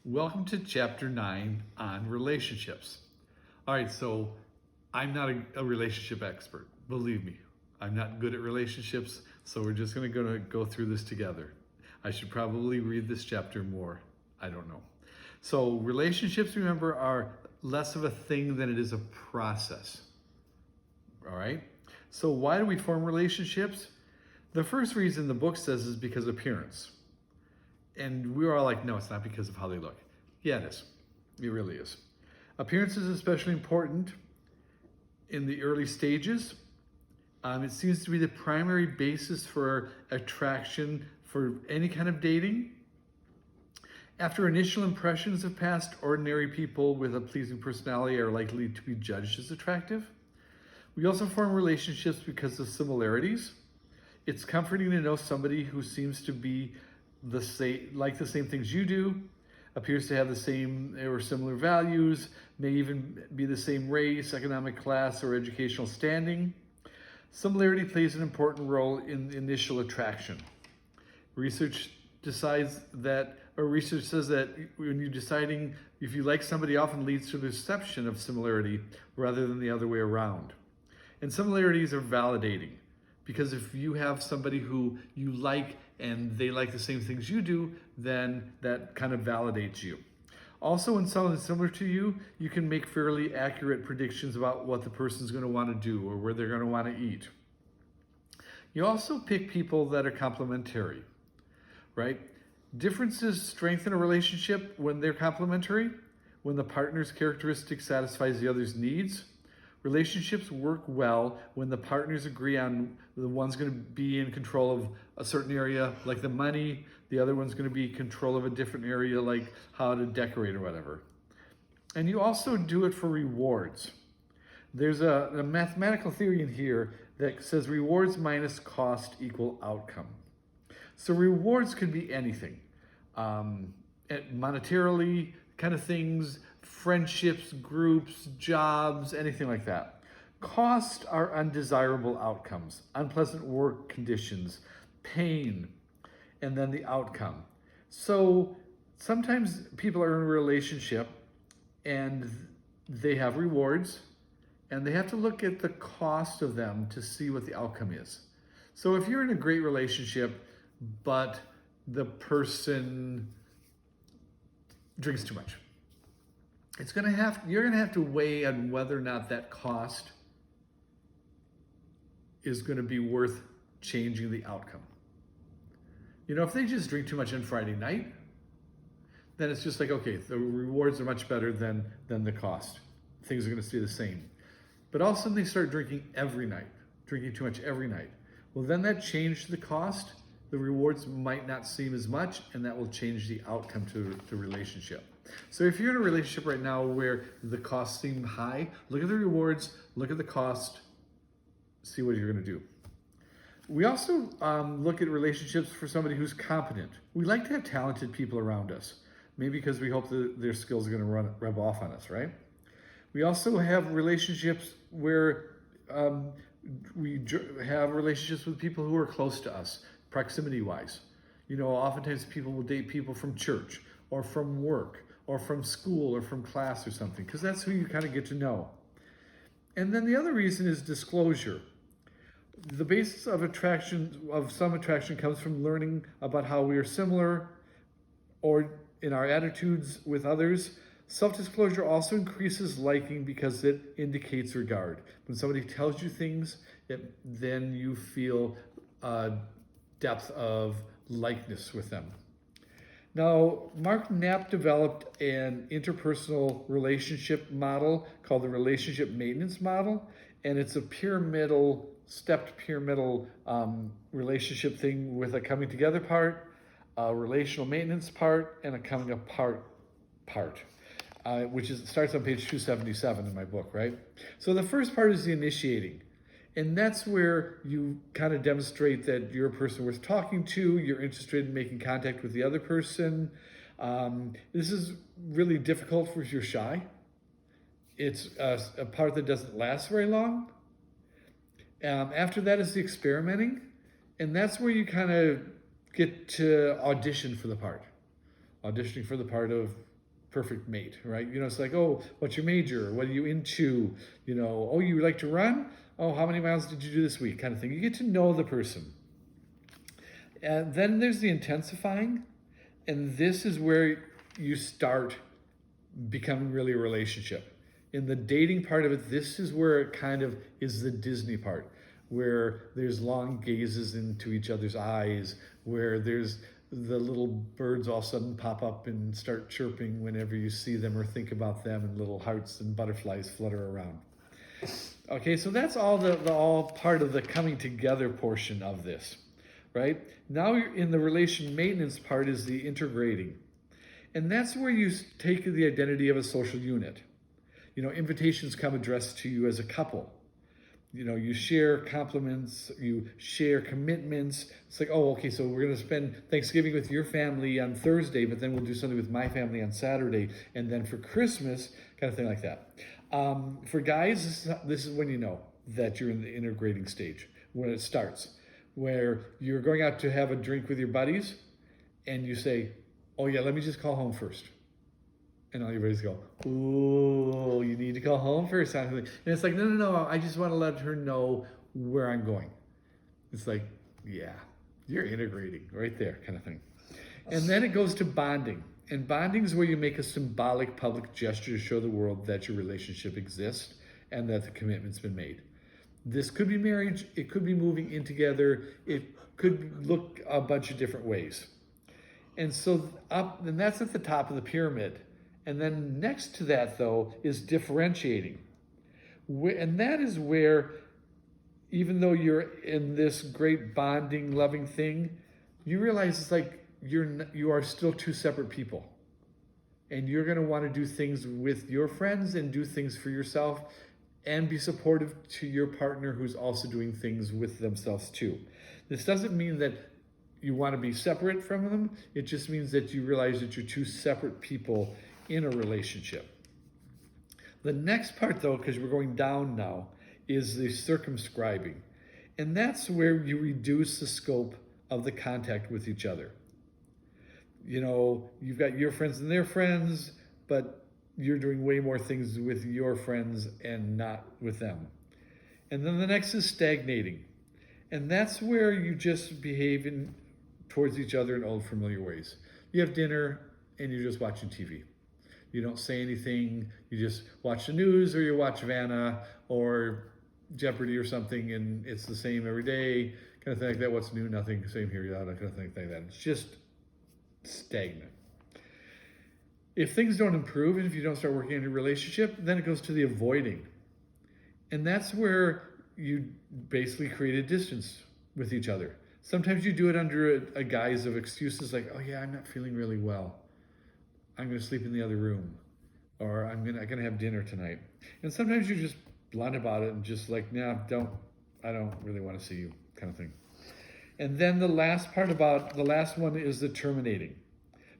Welcome to chapter 9 on relationships. All right, so I'm not a relationship expert. Believe me, I'm not good at relationships, so we're just going to go through this together. I should probably read this chapter more. I don't know. So, relationships, remember, are less of a thing than it is a process. All right? So, why do we form relationships? The first reason the book says is because of appearance. And we were all like, no, it's not because of how they look. Yeah, it is. It really is. Appearance is especially important in the early stages. It seems to be the primary basis for attraction for any kind of dating. After initial impressions have passed, ordinary people with a pleasing personality are likely to be judged as attractive. We also form relationships because of similarities. It's comforting to know somebody who seems to be the same things you do, appears to have the same or similar values, may even be the same race, economic class, or educational standing. Similarity plays an important role in initial attraction. Research says that when you're deciding if you like somebody, often leads to the perception of similarity rather than the other way around. And similarities are validating, because if you have somebody who you like and they like the same things you do, then that kind of validates you. Also, when someone is similar to you, you can make fairly accurate predictions about what the person's going to want to do or where they're going to want to eat. You also pick people that are complementary, right? Differences strengthen a relationship when they're complementary, when the partner's characteristic satisfies the other's needs. Relationships work well when the partners agree on the one's going to be in control of a certain area, like the money, the other one's going to be in control of a different area, like how to decorate or whatever. And you also do it for rewards. There's a mathematical theory in here that says rewards minus cost equal outcome. So rewards could be anything, monetarily kind of things, friendships, groups, jobs, anything like that. Costs are undesirable outcomes, unpleasant work conditions, pain, and then the outcome. So sometimes people are in a relationship and they have rewards, and they have to look at the cost of them to see what the outcome is. So if you're in a great relationship, but the person drinks too much, you're gonna have to weigh on whether or not that cost is gonna be worth changing the outcome. You know, if they just drink too much on Friday night, then it's just like, okay, the rewards are much better than the cost. Things are gonna stay the same. But all of a sudden they start drinking every night, drinking too much every night. Well, then that changed the cost. The rewards might not seem as much, and that will change the outcome to the relationship. So if you're in a relationship right now where the costs seem high, look at the rewards, look at the cost, see what you're going to do. We also look at relationships for somebody who's competent. We like to have talented people around us, maybe because we hope that their skills are going to rub off on us, right? We also have relationships where we have relationships with people who are close to us, proximity-wise. You know, oftentimes people will date people from church or from work or from school or from class or something, because that's who you kind of get to know. And then the other reason is disclosure. The basis of some attraction comes from learning about how we are similar or in our attitudes with others. Self-disclosure also increases liking because it indicates regard. When somebody tells you things, then you feel depth of likeness with them. Now, Mark Knapp developed an interpersonal relationship model called the relationship maintenance model, and it's a stepped pyramidal relationship thing with a coming together part, a relational maintenance part, and a coming apart part. Which starts on page 277 in my book, right? So the first part is the initiating. And that's where you kind of demonstrate that you're a person worth talking to, you're interested in making contact with the other person. This is really difficult if you're shy. It's a part that doesn't last very long. After that is the experimenting. And that's where you kind of get to audition for the part. auditioning for the part of perfect mate, right? It's like, oh, what's your major? What are you into? Oh, you like to run? Oh, how many miles did you do this week? Kind of thing. You get to know the person. And then there's the intensifying. And this is where you start becoming really a relationship. In the dating part of it, this is where it kind of is the Disney part, where there's long gazes into each other's eyes, where there's the little birds all of a sudden pop up and start chirping whenever you see them or think about them, and little hearts and butterflies flutter around. Okay, so that's all the all part of the coming together portion of this, right? Now you're in the relation maintenance part is the integrating. And that's where you take the identity of a social unit. Invitations come addressed to you as a couple. You share compliments, you share commitments. It's like, oh, okay, so we're going to spend Thanksgiving with your family on Thursday, but then we'll do something with my family on Saturday. And then for Christmas, kind of thing like that. For guys, this is when you know that you're in the integrating stage, when it starts, where you're going out to have a drink with your buddies and you say, oh yeah, let me just call home first. And all your buddies go, ooh, you need to call home first. And it's like, no, I just want to let her know where I'm going. It's like, yeah, you're integrating right there, kind of thing. And then it goes to bonding. And bonding is where you make a symbolic public gesture to show the world that your relationship exists and that the commitment's been made. This could be marriage, it could be moving in together, it could look a bunch of different ways. And so and that's at the top of the pyramid. And then next to that, though, is differentiating. And that is where, even though you're in this great bonding, loving thing, you realize it's like you are still two separate people. And you're going to want to do things with your friends and do things for yourself and be supportive to your partner who's also doing things with themselves too. This doesn't mean that you want to be separate from them. It just means that you realize that you're two separate people in a relationship. The next part, though, because we're going down now, is the circumscribing. And that's where you reduce the scope of the contact with each other. You've got your friends and their friends, but you're doing way more things with your friends and not with them. And then the next is stagnating. And that's where you just behave towards each other in old familiar ways. You have dinner and you're just watching TV. You don't say anything, you just watch the news, or you watch Vanna or Jeopardy or something, and it's the same every day, kind of thing like that. What's new? Nothing. Same here, kind of thing like that. It's just stagnant. If things don't improve, and if you don't start working in a relationship, then it goes to the avoiding. And that's where you basically create a distance with each other. Sometimes you do it under a guise of excuses like, oh yeah, I'm not feeling really well. I'm going to sleep in the other room, or I'm gonna have dinner tonight. And sometimes you're just blunt about it and just like, nah, I don't really want to see you, kind of thing. And then the last one is the terminating.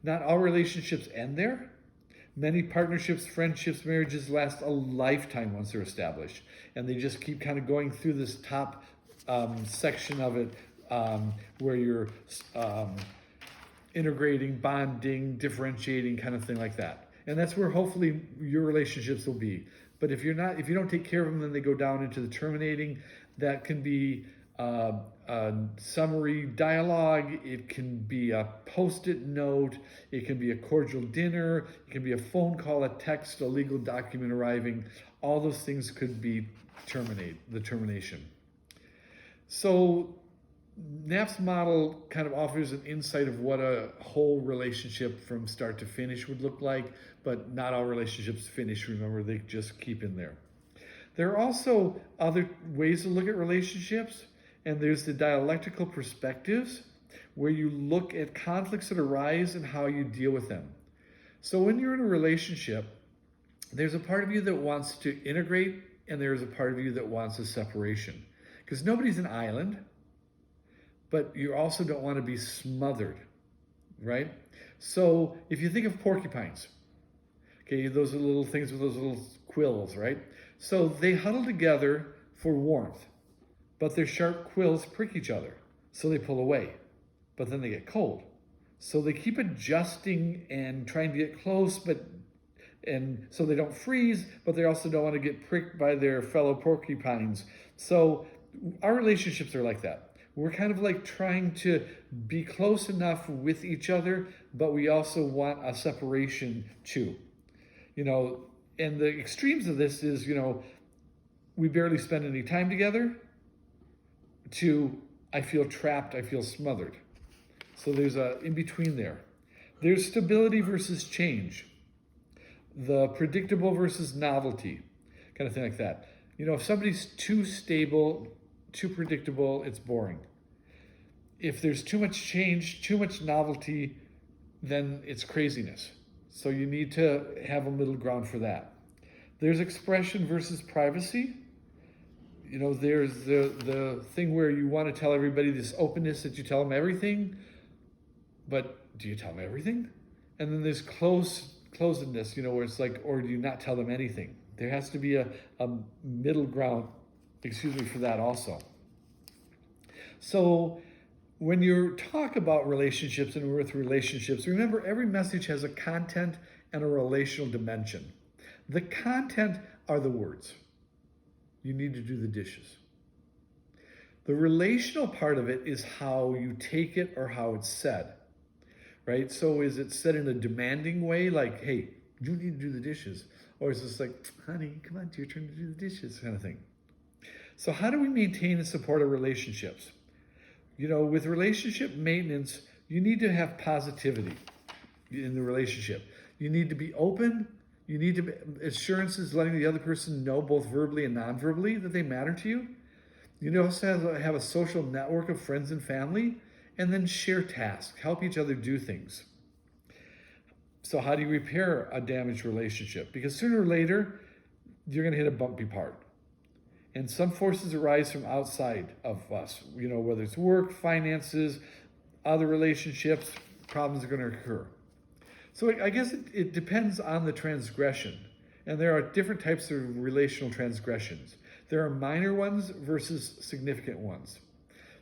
Not all relationships end there. Many partnerships, friendships, marriages last a lifetime once they're established, and they just keep kind of going through this top section of it where you're integrating, bonding, differentiating, kind of thing like that. And that's where hopefully your relationships will be. But if you don't take care of them, then they go down into the terminating. That can be a summary dialogue. It can be a post-it note. It can be a cordial dinner. It can be a phone call, a text, a legal document arriving. All those things could be the termination. So Knapp's model kind of offers an insight of what a whole relationship from start to finish would look like, but not all relationships finish. Remember, they just keep in there. There are also other ways to look at relationships, and there's the dialectical perspectives, where you look at conflicts that arise and how you deal with them. So when you're in a relationship, there's a part of you that wants to integrate, and there's a part of you that wants a separation. Because nobody's an island, but you also don't want to be smothered, right? So if you think of porcupines, okay, those are little things with those little quills, right? So they huddle together for warmth, but their sharp quills prick each other, so they pull away, but then they get cold. So they keep adjusting and trying to get close, and so they don't freeze, but they also don't want to get pricked by their fellow porcupines. So our relationships are like that. We're kind of like trying to be close enough with each other, but we also want a separation too. And the extremes of this is, we barely spend any time together, to I feel trapped, I feel smothered. So there's a in between there. There's stability versus change. The predictable versus novelty, kind of thing like that. If somebody's too stable, too predictable, it's boring. If there's too much change, too much novelty, then it's craziness. So you need to have a middle ground for that. There's expression versus privacy. There's the thing where you want to tell everybody this openness that you tell them everything, but do you tell them everything? And then there's closedness, where it's like, or do you not tell them anything? There has to be a middle ground, for that also. So when you talk about relationships and with relationships, remember every message has a content and a relational dimension. The content are the words. You need to do the dishes. The relational part of it is how you take it or how it's said, right? So is it said in a demanding way, like, hey, you need to do the dishes? Or is this like, honey, come on, it's your turn to do the dishes, kind of thing? So how do we maintain and support our relationships? With relationship maintenance, you need to have positivity in the relationship. You need to be open. You need to be assurances, letting the other person know both verbally and non-verbally that they matter to you. You also have a social network of friends and family, and then share tasks, help each other do things. So how do you repair a damaged relationship? Because sooner or later, you're going to hit a bumpy part. And some forces arise from outside of us, whether it's work, finances, other relationships, problems are going to occur. So I guess it depends on the transgression. And there are different types of relational transgressions. There are minor ones versus significant ones.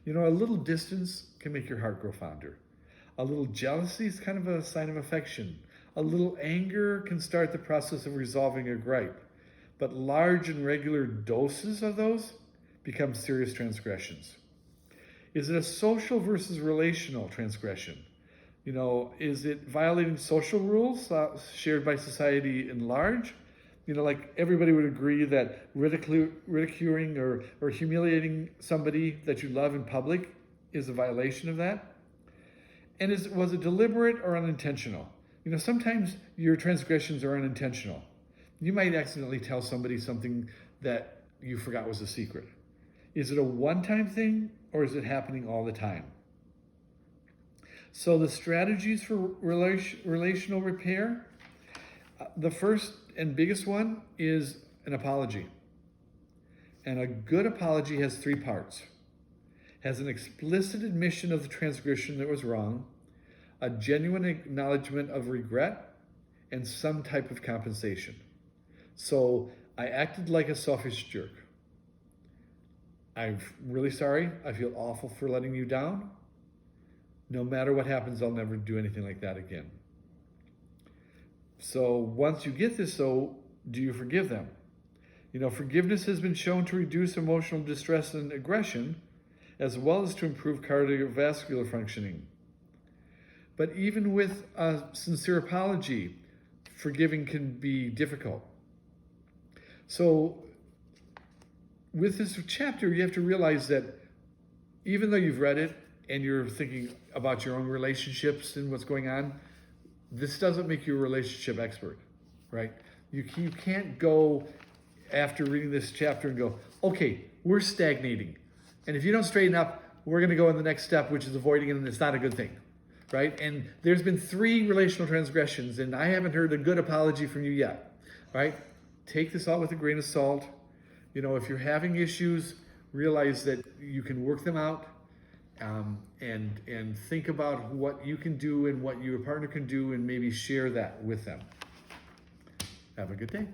A little distance can make your heart grow fonder. A little jealousy is kind of a sign of affection. A little anger can start the process of resolving a gripe. But large and regular doses of those become serious transgressions. Is it a social versus relational transgression? Is it violating social rules shared by society in large? Like everybody would agree that ridiculing or humiliating somebody that you love in public is a violation of that. And was it deliberate or unintentional? Sometimes your transgressions are unintentional. You might accidentally tell somebody something that you forgot was a secret. Is it a one-time thing or is it happening all the time? So the strategies for relational repair, the first and biggest one is an apology. And a good apology has 3 parts. Has an explicit admission of the transgression that was wrong, a genuine acknowledgement of regret, and some type of compensation. So I acted like a selfish jerk. I'm really sorry. I feel awful for letting you down. No matter what happens, I'll never do anything like that again. So once you get this, do you forgive them? Forgiveness has been shown to reduce emotional distress and aggression, as well as to improve cardiovascular functioning. But even with a sincere apology, forgiving can be difficult. So with this chapter, you have to realize that even though you've read it and you're thinking about your own relationships and what's going on, this doesn't make you a relationship expert, right? You can't go after reading this chapter and go, okay, we're stagnating. And if you don't straighten up, we're going to go in the next step, which is avoiding it, and it's not a good thing, right? And there's been 3 relational transgressions, and I haven't heard a good apology from you yet, right? Take this all with a grain of salt. If you're having issues, realize that you can work them out, and think about what you can do and what your partner can do, and maybe share that with them. Have a good day.